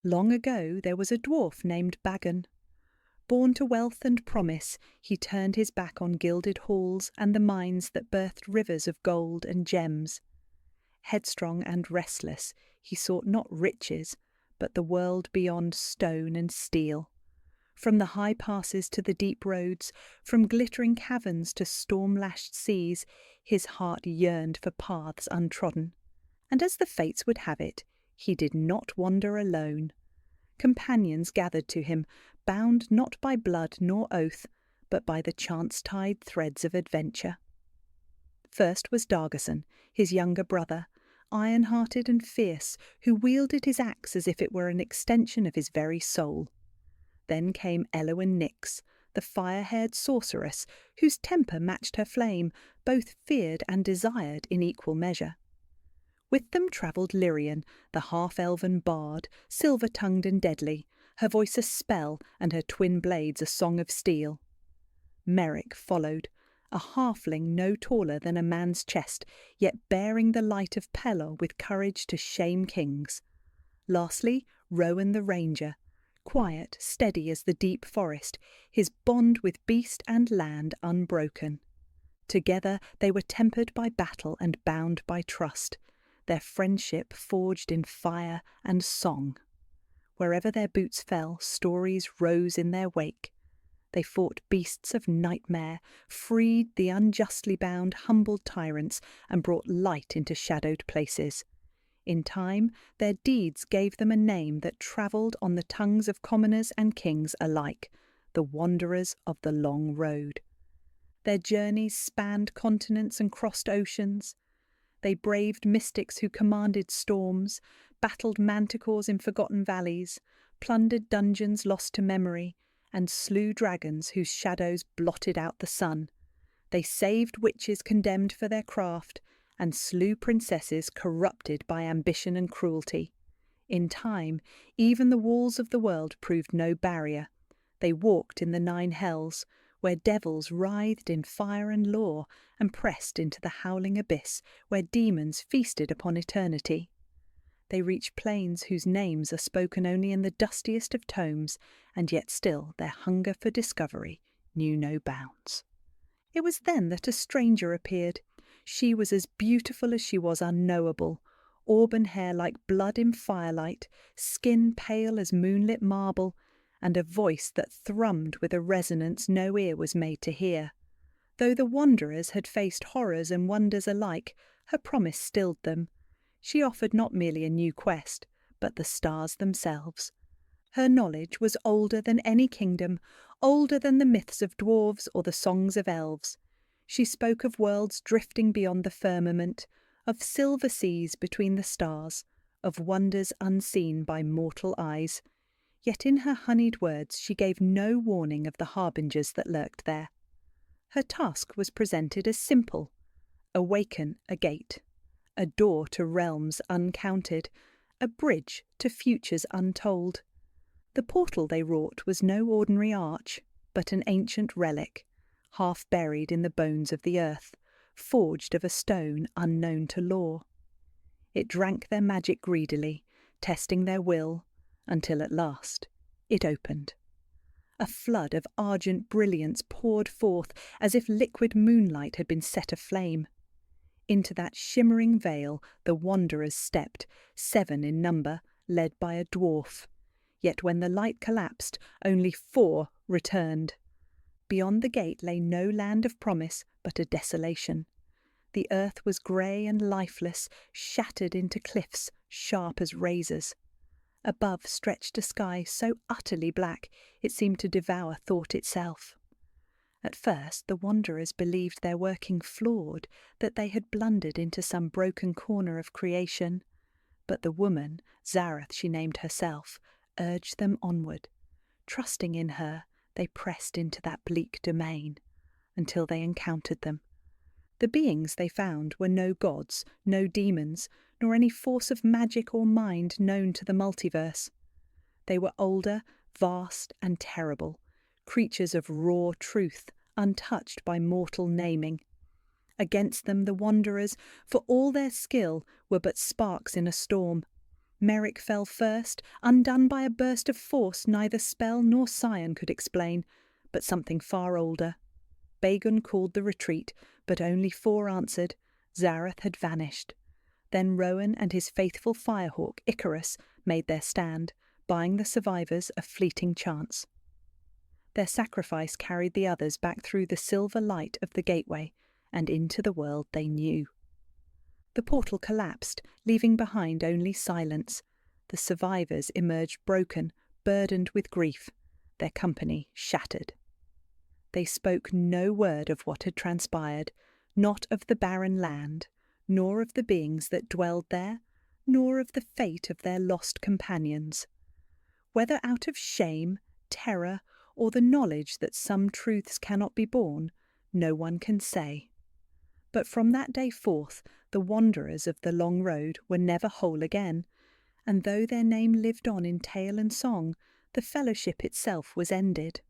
Long ago there was a dwarf named Bagan. Born to wealth and promise, he turned his back on gilded halls and the mines that birthed rivers of gold and gems. Headstrong and restless, he sought not riches, but the world beyond stone and steel. From the high passes to the deep roads, from glittering caverns to storm-lashed seas, his heart yearned for paths untrodden. And as the fates would have it, he did not wander alone. Companions gathered to him, bound not by blood nor oath, but by the chance-tied threads of adventure. First was Dargason, his younger brother, iron-hearted and fierce, who wielded his axe as if it were an extension of his very soul. Then came Elowyn Nix, the fire-haired sorceress, whose temper matched her flame, both feared and desired in equal measure. With them travelled Lyrian, the half-elven bard, silver-tongued and deadly, her voice a spell and her twin blades a song of steel. Merrick followed, a halfling no taller than a man's chest, yet bearing the light of Pelor with courage to shame kings. Lastly, Rowan the ranger, quiet, steady as the deep forest, his bond with beast and land unbroken. Together they were tempered by battle and bound by trust, their friendship forged in fire and song. Wherever their boots fell, stories rose in their wake. They fought beasts of nightmare, freed the unjustly bound, humbled tyrants, and brought light into shadowed places. In time, their deeds gave them a name that travelled on the tongues of commoners and kings alike, the Wanderers of the Long Road. Their journeys spanned continents and crossed oceans. They braved mystics who commanded storms, battled manticores in forgotten valleys, plundered dungeons lost to memory, and slew dragons whose shadows blotted out the sun. They saved witches condemned for their craft, and slew princesses corrupted by ambition and cruelty. In time, even the walls of the world proved no barrier. They walked in the 9 hells, where devils writhed in fire and law, and pressed into the howling abyss, where demons feasted upon eternity. They reached plains whose names are spoken only in the dustiest of tomes, and yet still their hunger for discovery knew no bounds. It was then that a stranger appeared. She was as beautiful as she was unknowable, auburn hair like blood in firelight, skin pale as moonlit marble, and a voice that thrummed with a resonance no ear was made to hear. Though the wanderers had faced horrors and wonders alike, her promise stilled them. She offered not merely a new quest, but the stars themselves. Her knowledge was older than any kingdom, older than the myths of dwarves or the songs of elves. She spoke of worlds drifting beyond the firmament, of silver seas between the stars, of wonders unseen by mortal eyes. Yet in her honeyed words she gave no warning of the harbingers that lurked there. Her task was presented as simple: awaken a gate, a door to realms uncounted, a bridge to futures untold. The portal they wrought was no ordinary arch, but an ancient relic, half buried in the bones of the earth, forged of a stone unknown to law. It drank their magic greedily, testing their will, until at last it opened. A flood of argent brilliance poured forth as if liquid moonlight had been set aflame. Into that shimmering veil the wanderers stepped, 7 in number, led by a dwarf. Yet when the light collapsed, only 4 returned. Beyond the gate lay no land of promise, but a desolation. The earth was grey and lifeless, shattered into cliffs sharp as razors. Above stretched a sky so utterly black it seemed to devour thought itself. At first the wanderers believed their working flawed, that they had blundered into some broken corner of creation. But the woman, Zareth she named herself, urged them onward. Trusting in her, they pressed into that bleak domain, until they encountered them. The beings they found were no gods, no demons, nor any force of magic or mind known to the multiverse. They were older, vast, and terrible, creatures of raw truth, untouched by mortal naming. Against them the wanderers, for all their skill, were but sparks in a storm. Merrick fell first, undone by a burst of force neither spell nor scion could explain, but something far older. Bagun called the retreat, but only 4 answered. Zareth had vanished. Then Rowan and his faithful firehawk Icarus made their stand, buying the survivors a fleeting chance. Their sacrifice carried the others back through the silver light of the gateway and into the world they knew. The portal collapsed, leaving behind only silence. The survivors emerged broken, burdened with grief, their company shattered. They spoke no word of what had transpired, not of the barren land, nor of the beings that dwelled there, nor of the fate of their lost companions. Whether out of shame, terror, or the knowledge that some truths cannot be borne, no one can say. But from that day forth, the wanderers of the long road were never whole again, and though their name lived on in tale and song, the fellowship itself was ended.